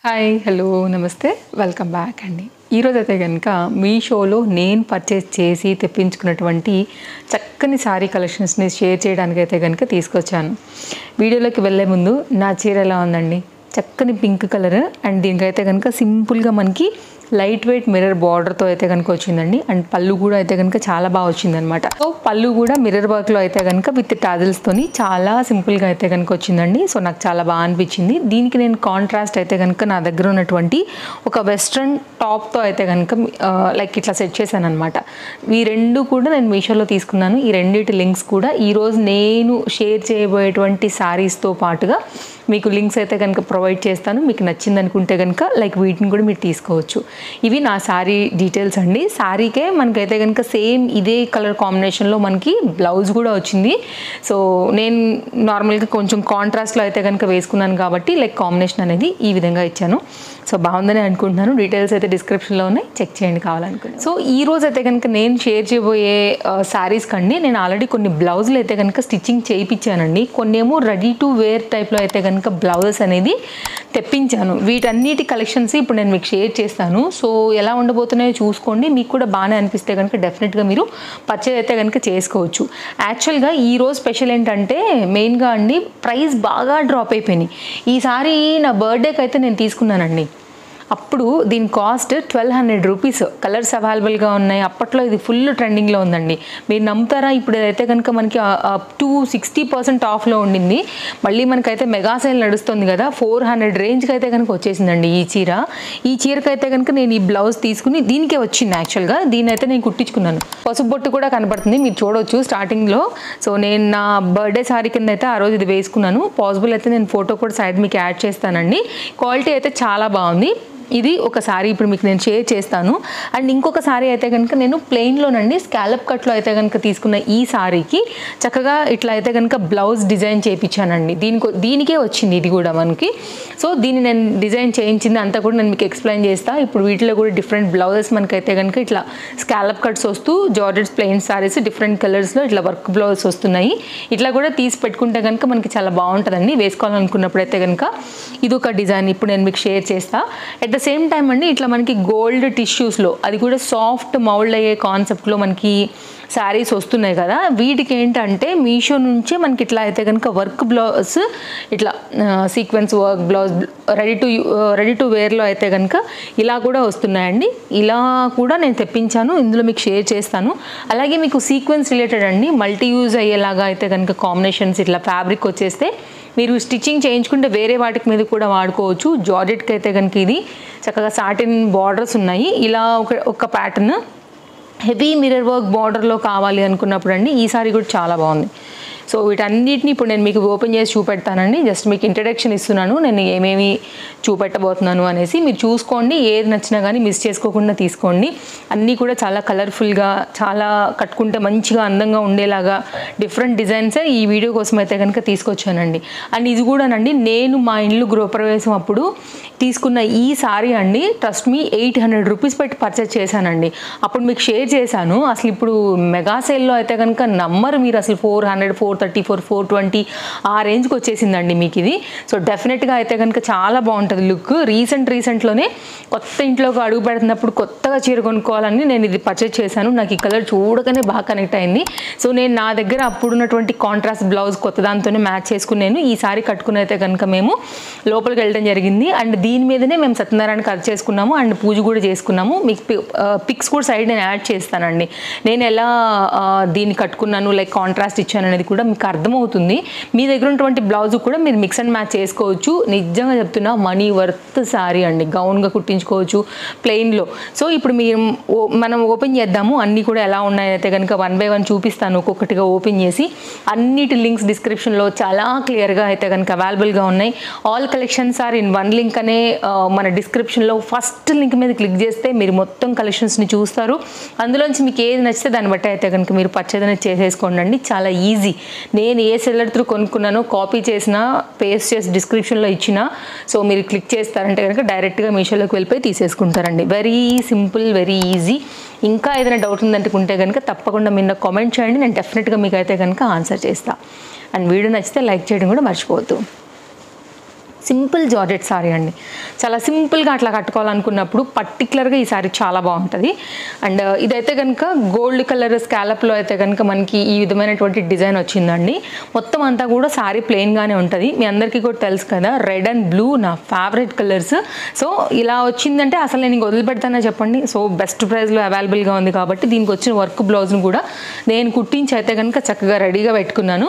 Hi hello నమస్తే welcome back అండి. ఈరోజు అయితే కనుక మీషోలో నేను పర్చేస్ చేసి తెప్పించుకున్నటువంటి చక్కని శారీ కలెక్షన్స్ని షేర్ చేయడానికి అయితే కనుక తీసుకొచ్చాను. వీడియోలోకి వెళ్ళే ముందు నా చీర ఎలా ఉందండి, చక్కని పింక్ కలర్ అండ్ దీనికైతే కనుక సింపుల్గా మనకి లైట్ వెయిట్ మిర్రర్ బార్డర్తో అయితే కనుక వచ్చిందండి. అండ్ పళ్ళు కూడా అయితే కనుక చాలా బాగా వచ్చిందనమాట. సో పళ్ళు కూడా మిర్రర్ వర్క్లో అయితే కనుక విత్ టాజిల్స్తోని చాలా సింపుల్గా అయితే కనుక వచ్చిందండి. సో నాకు చాలా బాగా అనిపించింది. దీనికి నేను కాంట్రాస్ట్ అయితే కనుక నా దగ్గర ఉన్నటువంటి ఒక వెస్ట్రన్ టాప్తో అయితే కనుక లైక్ ఇట్లా సెట్ చేశాను అనమాట. ఈ రెండు కూడా నేను మీషోలో తీసుకున్నాను. ఈ రెండింటి లింక్స్ కూడా ఈరోజు నేను షేర్ చేయబోయేటువంటి శారీస్తో పాటుగా మీకు లింక్స్ అయితే కనుక ప్రొవైడ్ చేస్తాను. మీకు నచ్చింది అనుకుంటే కనుక లైక్ వీటిని కూడా మీరు తీసుకోవచ్చు. ఇవి నా శారీ డీటెయిల్స్ అండి. శారీకే మనకైతే కనుక సేమ్ ఇదే కలర్ కాంబినేషన్లో మనకి బ్లౌజ్ కూడా వచ్చింది. సో నేను నార్మల్గా కొంచెం కాంట్రాస్ట్లో అయితే కనుక వేసుకున్నాను కాబట్టి లైక్ కాంబినేషన్ అనేది ఈ విధంగా ఇచ్చాను. సో బాగుందని అనుకుంటున్నాను. డీటెయిల్స్ అయితే డిస్క్రిప్షన్లో ఉన్నాయి, చెక్ చేయండి కావాలనుకున్నాను. సో ఈ రోజు అయితే కనుక నేను షేర్ చేయబోయే శారీస్ కండి నేను ఆల్రెడీ కొన్ని బ్లౌజులు అయితే కనుక స్టిచ్చింగ్ చేయించానండి. కొన్ని ఏమో రెడీ టు వేర్ టైప్లో అయితే కనుక బ్లౌజెస్ అనేది తెప్పించాను. వీటన్నిటి కలెక్షన్స్ ఇప్పుడు నేను మీకు షేర్ చేస్తాను. సో ఎలా ఉండబోతున్నాయో చూసుకోండి. మీకు కూడా బాగానే అనిపిస్తే కనుక డెఫినెట్గా మీరు పర్చేజ్ అయితే కనుక చేసుకోవచ్చు. యాక్చువల్గా ఈరోజు స్పెషల్ ఏంటంటే మెయిన్గా అండి ప్రైస్ బాగా డ్రాప్ అయిపోయినాయి. ఈసారి నా బర్త్డేకి అయితే నేను తీసుకున్నానండి. అప్పుడు దీని కాస్ట్ 1200 రూపీస్. కలర్స్ అవైలబుల్గా ఉన్నాయి. అప్పట్లో ఇది ఫుల్ ట్రెండింగ్లో ఉందండి. మీరు నమ్ముతారా, ఇప్పుడు అయితే కనుక మనకి అప్ టు 60% ఆఫ్లో ఉండింది. మళ్ళీ మనకైతే మెగా సేల్ నడుస్తుంది కదా, 400 రేంజ్కి అయితే కనుక వచ్చేసిందండి ఈ చీర. ఈ చీరకైతే కనుక నేను ఈ బ్లౌజ్ తీసుకుని దీనికే వచ్చింది. యాక్చువల్గా దీని అయితే నేను కుట్టించుకున్నాను. పసుపు బొట్టు కూడా కనపడుతుంది, మీరు చూడవచ్చు స్టార్టింగ్లో. సో నేను నా బర్త్డే సారీ కింద అయితే ఆ రోజు ఇది వేసుకున్నాను. పాసిబుల్ అయితే నేను ఫోటో కూడా సైడ్ మీకు యాడ్ చేస్తానండి. క్వాలిటీ అయితే చాలా బాగుంది. ఇది ఒక సారీ ఇప్పుడు మీకు నేను షేర్ చేస్తాను. అండ్ ఇంకొక సారీ అయితే కనుక నేను ప్లెయిన్లోనండి స్కాలప్ కట్లో అయితే కనుక తీసుకున్న ఈ సారీకి చక్కగా ఇట్లా అయితే కనుక బ్లౌజ్ డిజైన్ చేయించానండి. దీనికే వచ్చింది ఇది కూడా మనకి. సో దీన్ని నేను డిజైన్ చేయించింది అంతా కూడా నేను మీకు ఎక్స్ప్లెయిన్ చేస్తాను. ఇప్పుడు వీటిలో కూడా డిఫరెంట్ బ్లౌజెస్ మనకైతే కనుక ఇట్లా స్కాలప్ కట్స్ వస్తూ జార్జెట్ ప్లెయిన్ సారీస్ డిఫరెంట్ కలర్స్లో ఇట్లా వర్క్ బ్లౌజ్ వస్తున్నాయి. ఇట్లా కూడా తీసి పెట్టుకుంటే కనుక మనకి చాలా బాగుంటుందండి. వేసుకోవాలనుకున్నప్పుడు అయితే కనుక ఇది ఒక డిజైన్ ఇప్పుడు నేను మీకు షేర్ చేస్తాను. అట్ ద సేమ్ టైం అండి ఇట్లా మనకి గోల్డ్ టిష్యూస్లో అది కూడా సాఫ్ట్ మౌల్డ్ అయ్యే కాన్సెప్ట్లో మనకి శారీస్ వస్తున్నాయి కదా. వీటికి ఏంటంటే మీషో నుంచే మనకి ఇట్లా అయితే కనుక వర్క్ బ్లౌజ్ ఇట్లా sequence work blouse ready to వేర్లో అయితే కనుక ఇలా కూడా వస్తున్నాయండి. ఇలా కూడా నేను తెప్పించాను, ఇందులో మీకు షేర్ చేస్తాను. అలాగే మీకు సీక్వెన్స్ రిలేటెడ్ అండి మల్టీ యూజ్ అయ్యేలాగా అయితే కనుక కాంబినేషన్స్ ఇట్లా ఫ్యాబ్రిక్ వచ్చేస్తే మీరు స్టిచ్చింగ్ చేయించుకుంటే వేరే వాటికి మీద కూడా వాడుకోవచ్చు. జార్జెట్కి అయితే కనుక ఇది చక్కగా సాటిన్ బార్డర్స్ ఉన్నాయి. ఇలా ఒక ప్యాటర్న్ హెవీ మిర్రర్ వర్క్ బార్డర్లో కావాలి అనుకున్నప్పుడు అండి ఈ సారీ కూడా చాలా బాగుంది. సో వీటన్నిటిని ఇప్పుడు నేను మీకు ఓపెన్ చేసి చూపెడతానండి. జస్ట్ మీకు ఇంట్రడక్షన్ ఇస్తున్నాను, నేను ఏమేమి చూపెట్టబోతున్నాను అనేసి. మీరు చూసుకోండి, ఏది నచ్చినా కానీ మిస్ చేసుకోకుండా తీసుకోండి. అన్నీ కూడా చాలా కలర్ఫుల్గా, చాలా కట్టుకుంటే మంచిగా అందంగా ఉండేలాగా డిఫరెంట్ డిజైన్స్ ఈ వీడియో కోసం అయితే కనుక తీసుకొచ్చానండి. అండ్ ఇది కూడానండి నేను మా ఇల్లు గృహప్రవేశం అప్పుడు తీసుకున్న ఈ సారీ అండి. ట్రస్ట్ మీ 800 రూపీస్ పెట్టి పర్చేస్ చేశానండి. అప్పుడు మీకు షేర్ చేశాను. అసలు ఇప్పుడు మెగా సేల్లో అయితే కనుక నమ్మరు మీరు, అసలు 400, 434, 420 ఆ రేంజ్కి వచ్చేసిందండి మీకు ఇది. సో డెఫినెట్గా అయితే కనుక చాలా బాగుంటుంది లుక్. రీసెంట్లోనే కొత్త ఇంట్లోకి అడుగు పెడుతున్నప్పుడు కొత్తగా చీర కొనుక్కోవాలని నేను ఇది పర్చేస్ చేశాను. నాకు ఈ కలర్ చూడగానే బాగా కనెక్ట్ అయింది. సో నేను నా దగ్గర అప్పుడున్నటువంటి కాంట్రాస్ట్ బ్లౌజ్ కొత్త దాంతోనే మ్యాచ్ చేసుకున్నాను. ఈ సారీ కట్టుకుని అయితే కనుక మేము లోపలికి వెళ్ళడం జరిగింది. అండ్ దీని మీదనే మేము సత్యనారాయణ కట్ చేసుకున్నాము అండ్ పూజ కూడా చేసుకున్నాము. మీకు పిక్స్ కూడా సైడ్ నేను యాడ్ చేస్తానండి. నేను ఎలా దీన్ని కట్టుకున్నాను లైక్ కాంట్రాస్ట్ ఇచ్చాను అనేది కూడా మీకు అర్థమవుతుంది. మీ దగ్గర ఉన్నటువంటి బ్లౌజ్ కూడా మీరు మిక్స్ అండ్ మ్యాచ్ చేసుకోవచ్చు. నిజంగా చెప్తున్నా మనీ వర్త్ సారీ అండి. గౌన్గా కుట్టించుకోవచ్చు ప్లెయిన్లో. సో ఇప్పుడు మనం ఓపెన్ చేద్దాము. అన్నీ కూడా ఎలా ఉన్నాయైతే కనుక 1 by 1 చూపిస్తాను ఒక్కొక్కటిగా ఓపెన్ చేసి. అన్నిటి లింక్స్ డిస్క్రిప్షన్లో చాలా క్లియర్గా అయితే కనుక అవైలబుల్గా ఉన్నాయి. All collections are in one link అనే మన డిస్క్రిప్షన్లో ఫస్ట్ లింక్ మీద క్లిక్ చేస్తే మీరు మొత్తం కలెక్షన్స్ని చూస్తారు. అందులోంచి మీకు ఏది నచ్చితే దాన్ని బట్టి అయితే కనుక మీరు పర్చేజ్ అనేది చేసేసుకోండి. చాలా ఈజీ. నేను ఏ సెల్లర్ త్రూ కొనుక్కున్నానో కాపీ చేసిన పేస్ట్ చేసి డిస్క్రిప్షన్లో ఇచ్చిన. సో మీరు క్లిక్ చేస్తారంటే కనుక డైరెక్ట్గా మీషోలోకి వెళ్ళిపోయి తీసేసుకుంటారండి. Very simple, very easy. ఇంకా ఏదైనా డౌట్ ఉందనుకుంటే కనుక తప్పకుండా మీరు నాకు కామెంట్ చేయండి. నేను డెఫినెట్గా మీకు అయితే కనుక ఆన్సర్ చేస్తాను. అండ్ వీడియో నచ్చితే లైక్ చేయడం కూడా మర్చిపోవద్దు. సింపుల్ జార్జెట్ సారీ అండి. చాలా సింపుల్గా అట్లా కట్టుకోవాలనుకున్నప్పుడు పర్టికులర్గా ఈ సారీ చాలా బాగుంటుంది. అండ్ ఇదైతే కనుక గోల్డ్ కలర్ స్కాలప్లో అయితే కనుక మనకి ఈ విధమైనటువంటి డిజైన్ వచ్చిందండి. మొత్తం అంతా కూడా సారీ ప్లెయిన్గానే ఉంటుంది. మీ అందరికీ కూడా తెలుసు కదా, రెడ్ అండ్ బ్లూ నా ఫేవరెట్ కలర్స్. సో ఇలా వచ్చిందంటే అసలు నేను వదిలిపెడతానే చెప్పండి. సో బెస్ట్ ప్రైస్లో అవైలబుల్గా ఉంది కాబట్టి దీనికి వచ్చిన వర్క్ బ్లౌజ్ను కూడా నేను కుట్టించి అయితే కనుక చక్కగా రెడీగా పెట్టుకున్నాను.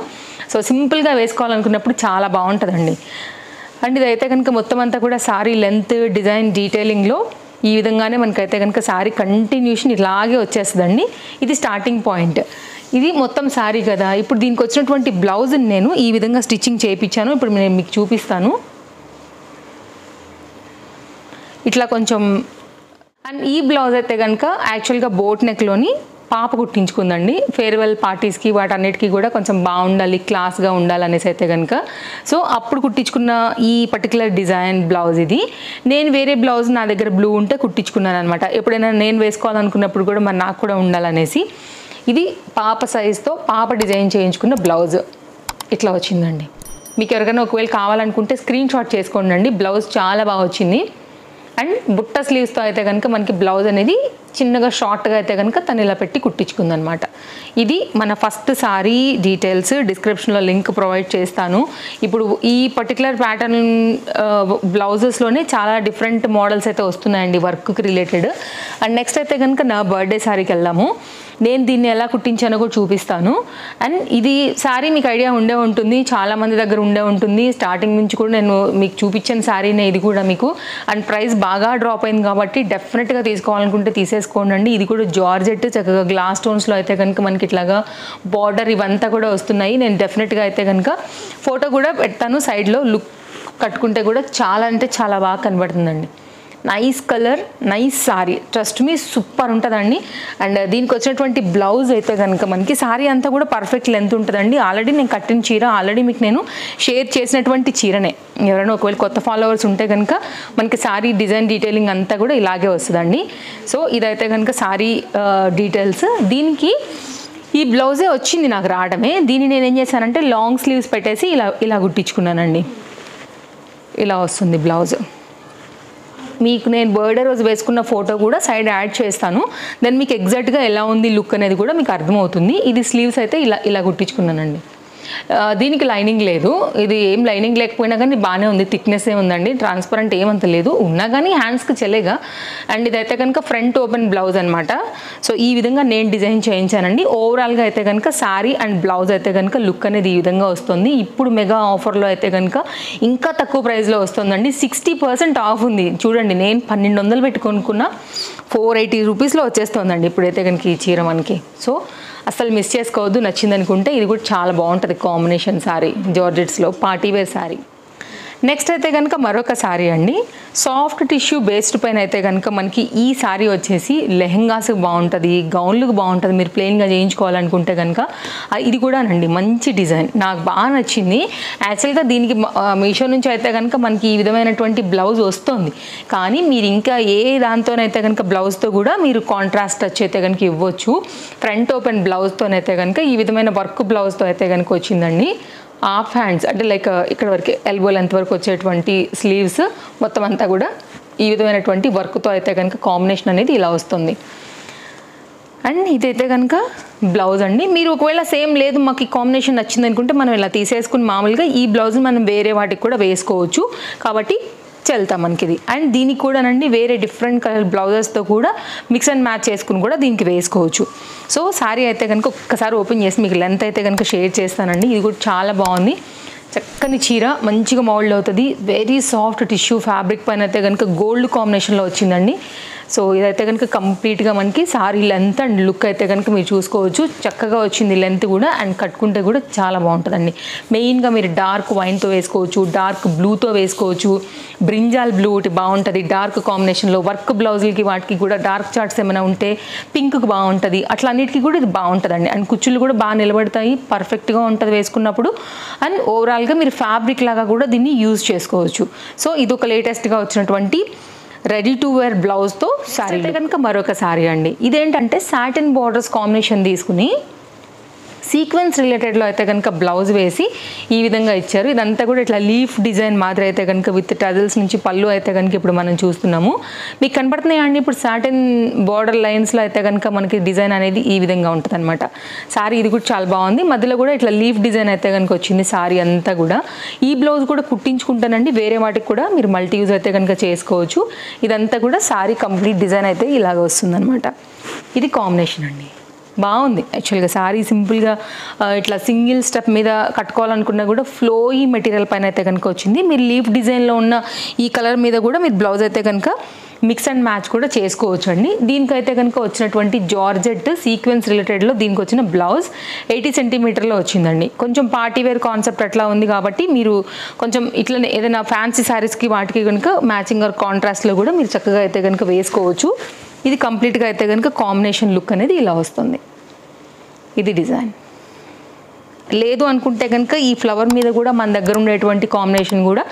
సో సింపుల్గా వేసుకోవాలనుకున్నప్పుడు చాలా బాగుంటుందండి. అండ్ ఇదైతే కనుక మొత్తం అంతా కూడా సారీ లెంత్ డిజైన్ డీటెయిలింగ్లో ఈ విధంగానే మనకైతే కనుక సారీ కంటిన్యూషన్ ఇలాగే వచ్చేస్తుందండి. ఇది స్టార్టింగ్ పాయింట్. ఇది మొత్తం సారీ కదా. ఇప్పుడు దీనికి వచ్చినటువంటి బ్లౌజ్ని నేను ఈ విధంగా స్టిచ్చింగ్ చేయించాను. ఇప్పుడు నేను మీకు చూపిస్తాను. ఇట్లా కొంచెం. అండ్ ఈ బ్లౌజ్ అయితే కనుక యాక్చువల్గా బోట్ నెక్లోని పాప కుట్టించుకుందండి. ఫేర్వెల్ పార్టీస్కి వాటన్నిటికీ కూడా కొంచెం బాగుండాలి, క్లాస్గా ఉండాలనేసి అయితే కనుక సో అప్పుడు కుట్టించుకున్న ఈ పర్టికులర్ డిజైన్ బ్లౌజ్ ఇది. నేను వేరే బ్లౌజ్ నా దగ్గర బ్లూ ఉంటే కుట్టించుకున్నాను అనమాట. ఎప్పుడైనా నేను వేసుకోవాలనుకున్నప్పుడు కూడా మరి నాకు కూడా ఉండాలనేసి. ఇది పాప సైజ్తో పాప డిజైన్ చేయించుకున్న బ్లౌజ్ ఇట్లా వచ్చిందండి. మీకు ఎవరికైనా ఒకవేళ కావాలనుకుంటే స్క్రీన్ షాట్ చేసుకోండి. బ్లౌజ్ చాలా బాగా వచ్చింది. అండ్ బుట్ట స్లీవ్స్తో అయితే కనుక మనకి బ్లౌజ్ అనేది చిన్నగా షార్ట్గా అయితే కనుక తను ఇలా పెట్టి కుట్టించుకుందనమాట. ఇది మన ఫస్ట్ సారీ డీటెయిల్స్. డిస్క్రిప్షన్లో లింక్ ప్రొవైడ్ చేస్తాను. ఇప్పుడు ఈ పర్టికులర్ ప్యాటర్న్ బ్లౌజెస్లోనే చాలా డిఫరెంట్ మోడల్స్ అయితే వస్తున్నాయండి వర్క్కి రిలేటెడ్. అండ్ నెక్స్ట్ అయితే కనుక నా బర్త్డే సారీకి వెళ్దాము. నేను దీన్ని ఎలా కుట్టించానో కూడా చూపిస్తాను. అండ్ ఇది సారీ మీకు ఐడియా ఉండే ఉంటుంది, చాలామంది దగ్గర ఉండే ఉంటుంది. స్టార్టింగ్ నుంచి కూడా నేను మీకు చూపించిన సారీనే ఇది కూడా మీకు. అండ్ ప్రైస్ బాగా డ్రాప్ అయింది కాబట్టి డెఫినెట్గా తీసుకోవాలనుకుంటే తీసేసుకోండి. ఇది కూడా జార్జెట్ చక్కగా గ్లాస్ స్టోన్స్లో అయితే కనుక మనకి ఇట్లాగా బార్డర్ ఇవంతా కూడా వస్తున్నాయి. నేను డెఫినెట్గా అయితే కనుక ఫోటో కూడా పెడతాను సైడ్లో. లుక్ కట్టుకుంటే కూడా చాలా అంటే చాలా బాగా కనబడుతుందండి. Nice colour, nice sari, trust me super ఉంటుందండి. అండ్ దీనికి వచ్చినటువంటి బ్లౌజ్ అయితే కనుక మనకి సారీ అంతా కూడా పర్ఫెక్ట్ లెంత్ ఉంటుందండి. ఆల్రెడీ నేను కట్టిన చీర ఆల్రెడీ మీకు నేను షేర్ చేసినటువంటి చీరనే. ఎవరైనా ఒకవేళ కొత్త ఫాలోవర్స్ ఉంటే కనుక మనకి సారీ డిజైన్ డీటెయిలింగ్ అంతా కూడా ఇలాగే వస్తుందండి. సో ఇదైతే కనుక సారీ డీటెయిల్స్. దీనికి ఈ బ్లౌజే వచ్చింది నాకు రావడమే. దీన్ని నేను ఏం చేశానంటే లాంగ్ స్లీవ్స్ పెట్టేసి ఇలా కుట్టించుకున్నానండి. ఇలా వస్తుంది బ్లౌజ్. మీకు నేను బర్త్డే రోజు వేసుకున్న ఫోటో కూడా సైడ్ యాడ్ చేస్తాను. దెన్ మీకు ఎగ్జాక్ట్గా ఎలా ఉంది లుక్ అనేది కూడా మీకు అర్థమవుతుంది. ఇది స్లీవ్స్ అయితే ఇలా కుట్టించుకున్నానండి. దీనికి లైనింగ్ లేదు. ఇది ఏం లైనింగ్ లేకపోయినా కానీ బాగానే ఉంది. థిక్నెస్ ఉందండి. ట్రాన్స్పరెంట్ ఏమంత లేదు, ఉన్నా కానీ హ్యాండ్స్కి చెల్లేగా. అండ్ ఇదైతే కనుక ఫ్రంట్ ఓపెన్ బ్లౌజ్ అనమాట. సో ఈ విధంగా నేను డిజైన్ చేయించానండి. ఓవరాల్గా అయితే కనుక శారీ అండ్ బ్లౌజ్ అయితే కనుక లుక్ అనేది ఈ విధంగా వస్తుంది. ఇప్పుడు మెగా ఆఫర్లో అయితే కనుక ఇంకా తక్కువ ప్రైస్లో వస్తుందండి. 60% ఆఫ్ ఉంది. చూడండి, నేను 1200 పెట్టి కొనుక్కున్న 480 రూపీస్లో వచ్చేస్తుందండి ఇప్పుడైతే కనుక ఈ చీర మనకి. సో అసలు మిస్ చేసుకోవద్దు. నచ్చింది అనుకుంటే ఇది కూడా చాలా బాగుంటుంది కాంబినేషన్ సారీ, జార్జెట్స్లో పార్టీ వేర్ సారీ. నెక్స్ట్ అయితే కనుక మరొక సారీ అండి. సాఫ్ట్ టిష్యూ బేస్డ్ పైన అయితే కనుక మనకి ఈ సారీ వచ్చేసి లెహెంగాస్కి బాగుంటుంది, గౌన్లకు బాగుంటుంది. మీరు ప్లెయిన్గా చేయించుకోవాలనుకుంటే కనుక ఇది కూడా అండి మంచి డిజైన్, నాకు బాగా నచ్చింది. యాక్చువల్గా దీనికి మీషో నుంచి అయితే కనుక మనకి ఈ విధమైనటువంటి బ్లౌజ్ వస్తుంది. కానీ మీరు ఇంకా ఏ దాంతోనైతే కనుక బ్లౌజ్తో కూడా మీరు కాంట్రాస్ట్ టచ్ అయితే కనుక ఇవ్వచ్చు. ఫ్రంట్ ఓపెన్ బ్లౌజ్తోనైతే కనుక ఈ విధమైన వర్క్ బ్లౌజ్తో అయితే కనుక వచ్చిందండి. హాఫ్ హ్యాండ్స్ అంటే లైక్ ఇక్కడ వరకు ఎల్బో లెంత్ వరకు వచ్చేటువంటి స్లీవ్స్ మొత్తం అంతా కూడా ఈ విధమైనటువంటి వర్క్తో అయితే కనుక కాంబినేషన్ అనేది ఇలా వస్తుంది. అండ్ ఇదైతే కనుక బ్లౌజ్ అండి. మీరు ఒకవేళ సేమ్ లేదు మాకు ఈ కాంబినేషన్ నచ్చింది అనుకుంటే మనం ఇలా తీసేసుకుని మామూలుగా ఈ బ్లౌజ్ మనం వేరే వాటికి కూడా వేసుకోవచ్చు కాబట్టి చెల్తాం మనకి ఇది. అండ్ దీనికి కూడానండి వేరే డిఫరెంట్ కలర్ బ్లౌజెస్తో కూడా మిక్స్ అండ్ మ్యాచ్ చేసుకుని కూడా దీనికి వేసుకోవచ్చు. సో సారీ అయితే కనుక ఒక్కసారి ఓపెన్ చేసి మీకు లెంత్ అయితే కనుక షేర్ చేస్తానండి. ఇది కూడా చాలా బాగుంది. చక్కని చీర, మంచిగా మోల్డ్ అవుతుంది. వెరీ సాఫ్ట్ టిష్యూ ఫ్యాబ్రిక్ పైన అయితే కనుక గోల్డ్ కాంబినేషన్లో వచ్చిందండి. సో ఇదైతే కనుక కంప్లీట్గా మనకి సారీ లెంత్ అండ్ లుక్ అయితే కనుక మీరు చూసుకోవచ్చు. చక్కగా వచ్చింది లెంత్ కూడా. అండ్ కట్టుకుంటే కూడా చాలా బాగుంటుందండి. మెయిన్గా మీరు డార్క్ వైన్తో వేసుకోవచ్చు, డార్క్ బ్లూతో వేసుకోవచ్చు. బ్రింజాల్ బ్లూ ఒకటి బాగుంటుంది డార్క్ కాంబినేషన్లో. వర్క్ బ్లౌజులకి వాటికి కూడా డార్క్ చార్ట్స్ ఏమైనా ఉంటే పింక్కి బాగుంటుంది. అట్లా అన్నిటికీ కూడా ఇది బాగుంటుందండి. అండ్ కుచ్చులు కూడా బాగా నిలబడతాయి, పర్ఫెక్ట్గా ఉంటుంది వేసుకున్నప్పుడు. అండ్ ఓవరాల్గా మీరు ఫ్యాబ్రిక్ లాగా కూడా దీన్ని యూజ్ చేసుకోవచ్చు. సో ఇది ఒక లేటెస్ట్గా వచ్చినటువంటి రెడీ టు వేర్ బ్లౌజ్తో సారీ అయితే కనుక మరొక సారీ అండి. ఇదేంటంటే సాటిన్ బార్డర్స్ కాంబినేషన్ తీసుకుని సీక్వెన్స్ రిలేటెడ్లో అయితే కనుక బ్లౌజ్ వేసి ఈ విధంగా ఇచ్చారు. ఇదంతా కూడా ఇట్లా లీఫ్ డిజైన్ మాదిరి అయితే కనుక విత్ టజల్స్ నుంచి పళ్ళు అయితే కనుక ఇప్పుడు మనం చూస్తున్నాము. మీకు కనపడుతున్నాయి అండి ఇప్పుడు సాటిన్ బార్డర్ లైన్స్లో అయితే కనుక మనకి డిజైన్ అనేది ఈ విధంగా ఉంటుంది అనమాట. సారీ ఇది కూడా చాలా బాగుంది. మధ్యలో కూడా ఇట్లా లీఫ్ డిజైన్ అయితే కనుక వచ్చింది సారీ అంతా కూడా. ఈ బ్లౌజ్ కూడా కుట్టించుకుంటానండి, వేరే వాటికి కూడా మీరు మల్టీ యూజ్ అయితే కనుక చేసుకోవచ్చు. ఇదంతా కూడా సారీ కంప్లీట్ డిజైన్ అయితే ఇలాగ వస్తుందన్నమాట. ఇది కాంబినేషన్ అండి, బాగుంది. యాక్చువల్గా సారీ సింపుల్గా ఇట్లా సింగిల్ స్టెప్ మీద కట్టుకోవాలనుకున్నా కూడా ఫ్లోయీ మెటీరియల్ పైన అయితే కనుక వచ్చింది. మీరు లీఫ్ డిజైన్లో ఉన్న ఈ కలర్ మీద కూడా మీరు బ్లౌజ్ అయితే కనుక మిక్స్ అండ్ మ్యాచ్ కూడా చేసుకోవచ్చు అండి. దీనికైతే కనుక వచ్చినటువంటి జార్జెట్ సీక్వెన్స్ రిలేటెడ్లో దీనికి వచ్చిన బ్లౌజ్ 80 సెంటీమీటర్లో వచ్చిందండి. కొంచెం పార్టీ వేర్ కాన్సెప్ట్ అట్లా ఉంది కాబట్టి మీరు కొంచెం ఇట్లనే ఏదైనా ఫ్యాన్సీ శారీస్కి వాటికి కనుక మ్యాచింగ్ ఆర్ కాంట్రాస్ట్లో కూడా మీరు చక్కగా అయితే కనుక వేసుకోవచ్చు. ఇది కంప్లీట్గా అయితే కనుక కాంబినేషన్ లుక్ అనేది ఇలా వస్తుంది. ఇది డిజైన్. లేదు అనుకుంటే కనుక ఈ ఫ్లవర్ మీద కూడా మన దగ్గర ఉండేటువంటి కాంబినేషన్ కూడా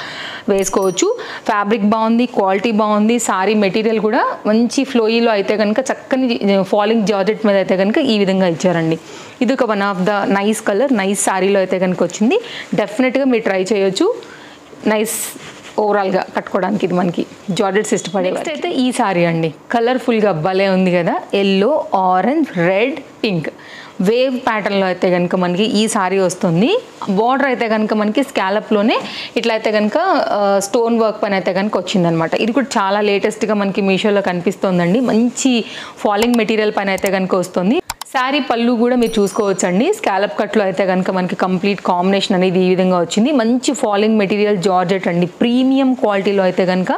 వేసుకోవచ్చు. ఫ్యాబ్రిక్ బాగుంది, క్వాలిటీ బాగుంది, సారీ మెటీరియల్ కూడా మంచి ఫ్లోయిలో అయితే కనుక చక్కని ఫాలింగ్ జార్జెట్ మీద అయితే కనుక ఈ విధంగా ఇచ్చారండి. ఇది ఒక one of the nice colour, nice సారీలో అయితే కనుక వచ్చింది. డెఫినెట్గా మీరు ట్రై చేయొచ్చు. నైస్ ఓవరాల్గా కట్టుకోవడానికి ఇది మనకి జార్జెట్స్ ఇష్టపడే. నెక్స్ట్ అయితే ఈ సారీ అండి, కలర్ఫుల్గా భలే ఉంది కదా, yellow, orange, red, pink wave ప్యాటర్న్లో అయితే కనుక మనకి ఈ సారీ వస్తుంది. బార్డర్ అయితే కనుక మనకి స్కాలప్లోనే ఇట్లా అయితే కనుక స్టోన్ వర్క్ పైన అయితే కనుక వచ్చిందనమాట. ఇది కూడా చాలా లేటెస్ట్గా మనకి మీషోలో కనిపిస్తుందండి. మంచి ఫాలింగ్ మెటీరియల్ పైన అయితే కనుక వస్తుంది. శారీ పళ్ళు కూడా మీరు చూసుకోవచ్చండి. స్కాలప్ కట్లో అయితే కనుక మనకి కంప్లీట్ కాంబినేషన్ అనేది ఈ విధంగా వచ్చింది. మంచి ఫాలింగ్ మెటీరియల్ జార్జెట్ అండి, ప్రీమియం క్వాలిటీలో అయితే కనుక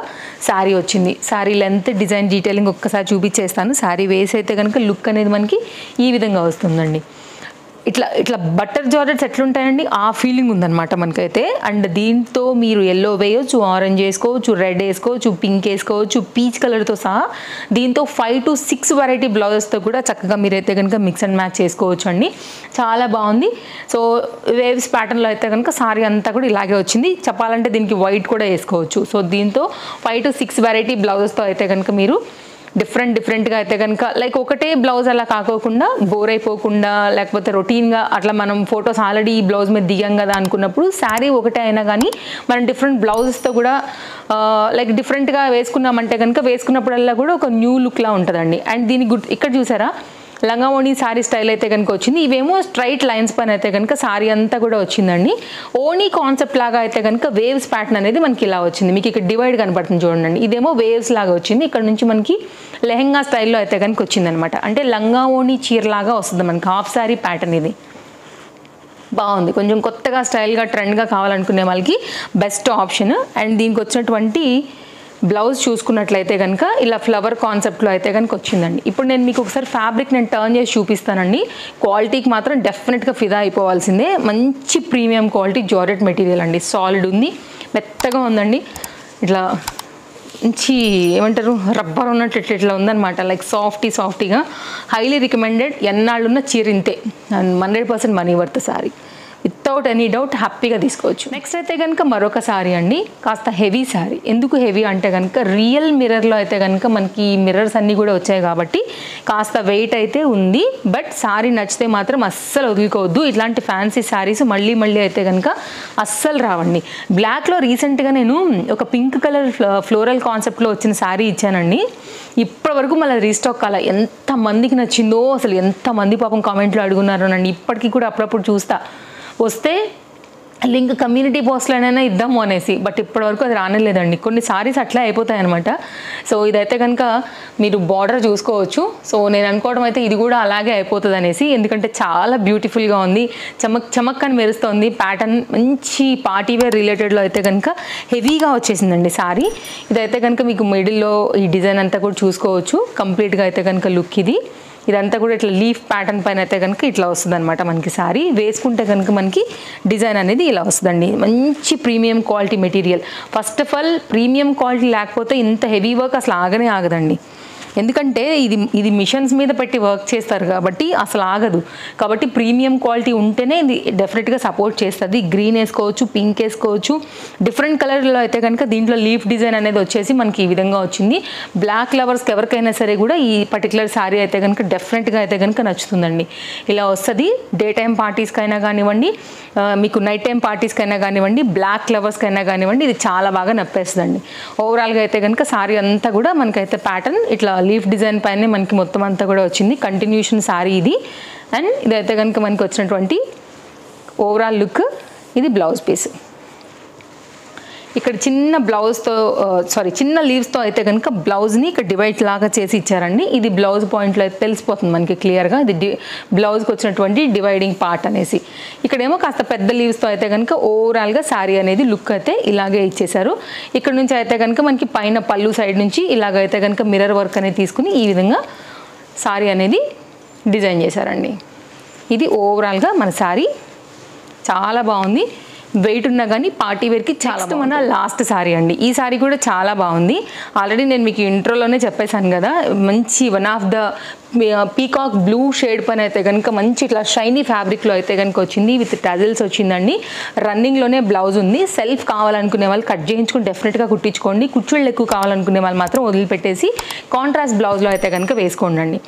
శారీ వచ్చింది. శారీ లెంత్, డిజైన్, డీటెయిలింగ్ ఒక్కసారి చూపించేస్తాను. శారీ వేసి అయితే కనుక లుక్ అనేది మనకి ఈ విధంగా వస్తుందండి. ఇట్లా ఇట్లా బటర్ జార్జెట్స్ ఎట్లుంటాయండి ఆ ఫీలింగ్ ఉందన్నమాట మనకైతే. అండ్ దీంతో మీరు ఎల్లో వేయవచ్చు, ఆరెంజ్ వేసుకోవచ్చు, రెడ్ వేసుకోవచ్చు, పింక్ వేసుకోవచ్చు, పీచ్ కలర్తో సహా దీంతో 5 to 6 వెరైటీ బ్లౌజెస్తో కూడా చక్కగా మీరైతే కనుక మిక్స్ అండ్ మ్యాచ్ చేసుకోవచ్చు అండి. చాలా బాగుంది. సో వేవ్స్ ప్యాటర్న్లో అయితే కనుక సారీ అంతా కూడా ఇలాగే వచ్చింది. చెప్పాలంటే దీనికి వైట్ కూడా వేసుకోవచ్చు. సో దీంతో 5 to 6 వెరైటీ బ్లౌజెస్తో అయితే కనుక మీరు డిఫరెంట్గా అయితే కనుక లైక్ ఒకటే బ్లౌజ్ అలా కాకోకుండా బోర్ అయిపోకుండా లేకపోతే రొటీన్గా అట్లా మనం ఫొటోస్ ఆల్రెడీ ఈ బ్లౌజ్ మీద దిగాం కదా అనుకున్నప్పుడు శారీ ఒకటే అయినా కానీ మనం డిఫరెంట్ బ్లౌజెస్తో కూడా లైక్ డిఫరెంట్గా వేసుకున్నామంటే కనుక వేసుకున్నప్పుడల్లా కూడా ఒక న్యూ లుక్లా ఉంటుందండి. అండ్ దీనికి ఇక్కడ చూసారా లంగా ఓణి సారీ స్టైల్ అయితే కనుక వచ్చింది. ఇవేమో స్ట్రైట్ లైన్స్ పైన అయితే కనుక సారీ అంతా కూడా వచ్చిందండి. ఓణి కాన్సెప్ట్ లాగా అయితే కనుక వేవ్స్ ప్యాటర్న్ అనేది మనకి ఇలా వచ్చింది. మీకు ఇక్కడ డివైడ్ కనపడుతుంది చూడండి. ఇదేమో వేవ్స్ లాగా వచ్చింది. ఇక్కడ నుంచి మనకి లెహెంగా స్టైల్లో అయితే కనుక వచ్చిందనమాట. అంటే లంగా ఓణి చీరలాగా వస్తుంది మనకి హాఫ్ సారీ ప్యాటర్న్. ఇది బాగుంది. కొంచెం కొత్తగా స్టైల్గా ట్రెండ్గా కావాలనుకునే వాళ్ళకి బెస్ట్ ఆప్షన్. అండ్ దీనికి వచ్చినటువంటి బ్లౌజ్ చూసుకున్నట్లయితే కనుక ఇలా ఫ్లవర్ కాన్సెప్ట్లో అయితే కనుక వచ్చిందండి. ఇప్పుడు నేను మీకు ఒకసారి ఫ్యాబ్రిక్ నేను టర్న్ చేసి చూపిస్తానండి. క్వాలిటీకి మాత్రం డెఫినెట్గా ఫిదా అయిపోవాల్సిందే. మంచి ప్రీమియం క్వాలిటీ జార్జెట్ మెటీరియల్ అండి. సాలిడ్ ఉంది, మెత్తగా ఉందండి. ఇట్లా మంచి ఏమంటారు రబ్బర్ ఉన్నట్టు ఇట్లా ఉందన్నమాట. లైక్ సాఫ్టీగా హైలీ రికమెండెడ్. ఎన్నాళ్ళున్న చీరింతే 100% money worth sari. Without any doubt హ్యాపీగా తీసుకోవచ్చు. నెక్స్ట్ అయితే కనుక మరొక సారీ అండి, కాస్త హెవీ సారీ. ఎందుకు హెవీ అంటే కనుక రియల్ మిర్రర్లో అయితే కనుక మనకి మిర్రర్స్ అన్నీ కూడా వచ్చాయి కాబట్టి కాస్త వెయిట్ అయితే ఉంది. బట్ సారీ నచ్చితే మాత్రం అస్సలు వదులుకోవద్దు. ఇట్లాంటి ఫ్యాన్సీ సారీస్ మళ్ళీ అయితే కనుక అస్సలు రావండి. బ్లాక్లో రీసెంట్గా నేను ఒక పింక్ కలర్ ఫ్లోరల్ కాన్సెప్ట్లో వచ్చిన సారీ ఇచ్చానండి. ఇప్పటివరకు మళ్ళీ రీస్టాక్ కాల. ఎంతమందికి నచ్చిందో అసలు, ఎంతమంది పాపం కామెంట్లో అడుగున్నారోనండి. ఇప్పటికీ కూడా అప్పుడప్పుడు చూస్తా, వస్తే లింక్ కమ్యూనిటీ పోస్ట్లోనైనా ఇద్దాము అనేసి. బట్ ఇప్పటివరకు అది రానేలేదండి. కొన్ని సారీస్ అట్లా అయిపోతాయి అనమాట. సో ఇదైతే కనుక మీరు బార్డర్ చూసుకోవచ్చు. సో నేను అనుకోవడం అయితే ఇది కూడా అలాగే అయిపోతుంది అనేసి. ఎందుకంటే చాలా బ్యూటిఫుల్గా ఉంది, చమక్ అని మెరుస్తుంది. ప్యాటర్న్ మంచి పార్టీవేర్ రిలేటెడ్లో అయితే కనుక హెవీగా వచ్చేసిందండి సారీ. ఇదైతే కనుక మీకు మిడిల్లో ఈ డిజైన్ అంతా కూడా చూసుకోవచ్చు. కంప్లీట్గా అయితే కనుక లుక్ ఇది. ఇదంతా కూడా ఇట్లా లీఫ్ ప్యాటర్న్ పైన అయితే కనుక ఇట్లా వస్తుంది అనమాట మనకి సారీ. వేసుకుంటే కనుక మనకి డిజైన్ అనేది ఇలా వస్తుందండి. మంచి premium quality material. First of all premium quality లేకపోతే ఇంత హెవీ వర్క్ అసలు ఆగనే ఆగదండి. ఎందుకంటే ఇది మిషన్స్ మీద పెట్టి వర్క్ చేస్తారు కాబట్టి అసలు ఆగదు. కాబట్టి ప్రీమియం క్వాలిటీ ఉంటేనే ఇది డెఫినెట్గా సపోర్ట్ చేస్తుంది. గ్రీన్ వేసుకోవచ్చు, పింక్ వేసుకోవచ్చు. డిఫరెంట్ కలర్లో అయితే కనుక దీంట్లో లీఫ్ డిజైన్ అనేది వచ్చేసి మనకి ఈ విధంగా వచ్చింది. బ్లాక్ లవర్స్కి ఎవరికైనా సరే కూడా ఈ పర్టికులర్ శారీ అయితే కనుక డెఫినెట్గా అయితే కనుక నచ్చుతుందండి. ఇలా వస్తుంది. డే టైం పార్టీస్కి అయినా కానివ్వండి, మీకు నైట్ టైం పార్టీస్కి అయినా కానివ్వండి, బ్లాక్ లవర్స్కి అయినా కానివ్వండి, ఇది చాలా బాగా నప్పేస్తుందండి. ఓవరాల్గా అయితే కనుక శారీ అంతా కూడా మనకైతే ప్యాటర్న్ ఇట్లా లీఫ్ డిజైన్ పైనే మనకి మొత్తం అంతా కూడా వచ్చింది. కంటిన్యూషన్ శారీ ఇది. అండ్ ఇదైతే కనుక మనకి వచ్చినటువంటి ఓవరాల్ లుక్. ఇది బ్లౌజ్ పీస్. ఇక్కడ చిన్న బ్లౌజ్తో చిన్న లీవ్స్తో అయితే కనుక బ్లౌజ్ని ఇక్కడ డివైడ్ లాగా చేసి ఇచ్చారండి. ఇది బ్లౌజ్ పాయింట్లో అయితే తెలిసిపోతుంది మనకి క్లియర్గా. ఇది బ్లౌజ్కి వచ్చినటువంటి డివైడింగ్ పార్ట్ అనేసి. ఇక్కడేమో కాస్త పెద్ద లీవ్స్తో అయితే కనుక ఓవరాల్గా శారీ అనేది లుక్ అయితే ఇలాగే ఇచ్చేసారు. ఇక్కడ నుంచి అయితే కనుక మనకి పైన పళ్ళు సైడ్ నుంచి ఇలాగైతే కనుక మిర్రర్ వర్క్ అనేది తీసుకుని ఈ విధంగా శారీ అనేది డిజైన్ చేశారండి. ఇది ఓవరాల్గా మన శారీ చాలా బాగుంది. వెయిట్ ఉన్నా కానీ పార్టీ వేర్కి చాలా మన లాస్ట్ శారీ అండి. ఈ శారీ కూడా చాలా బాగుంది. ఆల్రెడీ నేను మీకు ఇంట్రోలోనే చెప్పేశాను కదా, మంచి one of the peacock blue shade పైన అయితే కనుక మంచి ఇట్లా షైనీ ఫ్యాబ్రిక్లో అయితే కనుక వచ్చింది. విత్ టజిల్స్ వచ్చిందండి. రన్నింగ్లోనే బ్లౌజ్ ఉంది. సెల్ఫ్ కావాలనుకునే వాళ్ళు కట్ చేయించుకుని డెఫినెట్గా కుట్టించుకోండి. కుచ్చుళ్ళు ఎక్కువ కావాలనుకునే వాళ్ళు మాత్రం వదిలిపెట్టేసి కాంట్రాస్ట్ బ్లౌజ్లో అయితే కనుక వేసుకోండి.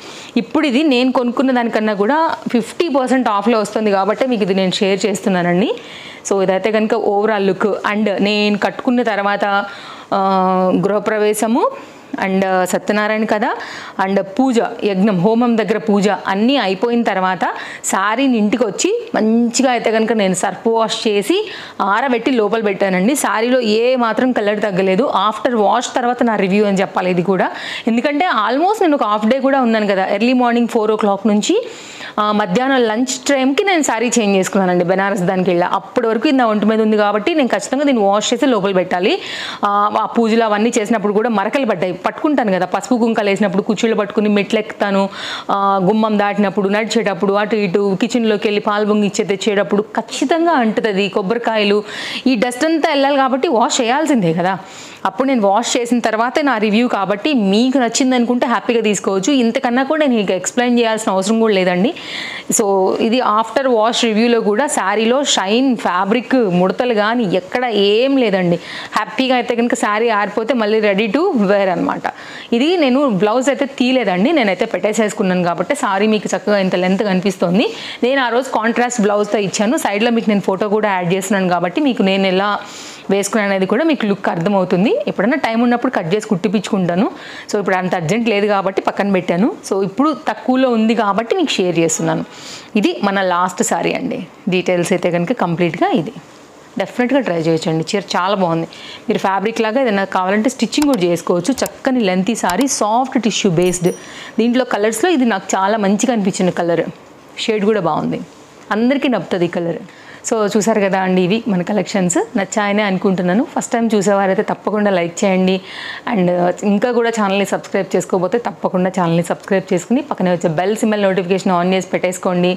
ఇప్పుడు ఇది నేను కొనుక్కున్న దానికన్నా కూడా 50% ఆఫ్లో వస్తుంది కాబట్టి మీకు ఇది నేను షేర్ చేస్తున్నానండి. సో ఇదైతే కనుక ఓవరాల్ లుక్. అండ్ నేను కట్టుకున్న తర్వాత గృహప్రవేశము అండ్ సత్యనారాయణ కథ అండ్ పూజ, యజ్ఞం, హోమం దగ్గర పూజ అన్నీ అయిపోయిన తర్వాత శారీని ఇంటికి వచ్చి మంచిగా అయితే కనుక నేను సర్ఫ్ వాష్ చేసి ఆరబెట్టి లోపల పెట్టానండి. శారీలో ఏ మాత్రం కలర్ తగ్గలేదు. ఆఫ్టర్ వాష్ తర్వాత నా రివ్యూ అని చెప్పాలి ఇది కూడా. ఎందుకంటే ఆల్మోస్ట్ నేను ఒక హాఫ్ డే కూడా ఉన్నాను కదా. ఎర్లీ మార్నింగ్ 4 o'clock నుంచి మధ్యాహ్నం లంచ్ టైంకి నేను శారీ చేంజ్ చేసుకున్నానండి. బెనారస్ దానికి వెళ్ళా. అప్పటి వరకు ఇది నా ఒంటి మీద ఉంది కాబట్టి నేను ఖచ్చితంగా దీన్ని వాష్ చేసి లోపల పెట్టాలి. ఆ పూజలు అవన్నీ చేసినప్పుడు కూడా మరకలు పడ్డాయి. పట్టుకుంటాను కదా, పసుపు కుంకాలు వేసినప్పుడు కుర్చీలు పట్టుకుని మెట్లు ఎక్కుతాను, గుమ్మం దాటినప్పుడు, నడిచేటప్పుడు, అటు ఇటు కిచెన్లోకి వెళ్ళి పాలు బొంగి ఇచ్చే తెచ్చేటప్పుడు ఖచ్చితంగా అంటుతుంది. కొబ్బరికాయలు ఈ డస్ట్ అంతా వెళ్ళాలి కాబట్టి వాష్ చేయాల్సిందే కదా. అప్పుడు నేను వాష్ చేసిన తర్వాతే నా రివ్యూ కాబట్టి మీకు నచ్చింది అనుకుంటే హ్యాపీగా తీసుకోవచ్చు. ఇంతకన్నా కూడా నేను మీకు ఎక్స్ప్లెయిన్ చేయాల్సిన అవసరం కూడా లేదండి. సో ఇది ఆఫ్టర్ వాష్ రివ్యూలో కూడా శారీలో షైన్, ఫ్యాబ్రిక్, ముడతలు కానీ ఎక్కడ ఏం లేదండి. హ్యాపీగా అయితే కనుక శారీ ఆరిపోతే మళ్ళీ రెడీ టు వేర్ అనమాట. ఇది నేను బ్లౌజ్ అయితే తీయలేదండి, నేనైతే పెట్టేసేసుకున్నాను కాబట్టి శారీ మీకు చక్కగా ఇంత లెంత్ కనిపిస్తుంది. నేను ఆ రోజు కాంట్రాస్ట్ బ్లౌజ్తో ఇచ్చాను. సైడ్లో మీకు నేను ఫోటో కూడా యాడ్ చేస్తున్నాను కాబట్టి మీకు నేను ఎలా వేసుకున్నాను అనేది కూడా మీకు లుక్ అర్థమవుతుంది. ఎప్పుడైనా టైం ఉన్నప్పుడు కట్ చేసి కుట్టిపించుకుంటాను. సో ఇప్పుడు అంత అర్జెంట్ లేదు కాబట్టి పక్కన పెట్టాను. సో ఇప్పుడు తక్కువలో ఉంది కాబట్టి మీకు షేర్ చేస్తున్నాను. ఇది మన లాస్ట్ శారీ అండి. డీటెయిల్స్ అయితే కనుక కంప్లీట్గా ఇది. డెఫినెట్గా ట్రై చేయొచ్చండి. చీర చాలా బాగుంది. మీరు ఫ్యాబ్రిక్ లాగా ఏదైనా కావాలంటే స్టిచ్చింగ్ కూడా చేసుకోవచ్చు. చక్కని lengthy sorry, soft tissue based. దీంట్లో కలర్స్లో ఇది నాకు చాలా మంచిగా అనిపించిన కలర్. షేడ్ కూడా బాగుంది. అందరికీ నప్పుతుంది ఈ కలర్. సో చూసారు కదా అండి, ఇవి మన కలెక్షన్స్. నచ్చాయనే అనుకుంటున్నాను. ఫస్ట్ టైం చూసేవారైతే తప్పకుండా లైక్ చేయండి. అండ్ ఇంకా కూడా ఛానల్ని సబ్స్క్రైబ్ చేసుకోకపోతే తప్పకుండా ఛానల్ని సబ్స్క్రైబ్ చేసుకుని పక్కనే వచ్చే బెల్ సింబల్ నోటిఫికేషన్ ఆన్ చేసి పెట్టేసుకోండి.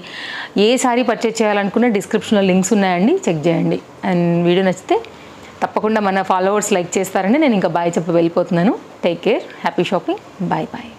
ఏ సారీ పర్చేజ్ చేయాలనుకున్నా డిస్క్రిప్షన్లో లింక్స్ ఉన్నాయండి, చెక్ చేయండి. అండ్ వీడియో నచ్చితే తప్పకుండా మన ఫాలోవర్స్ లైక్ చేస్తారని నేను ఇంకా బాయ్ చెప్పి వెళ్ళిపోతున్నాను. Take care, happy shopping, bye bye.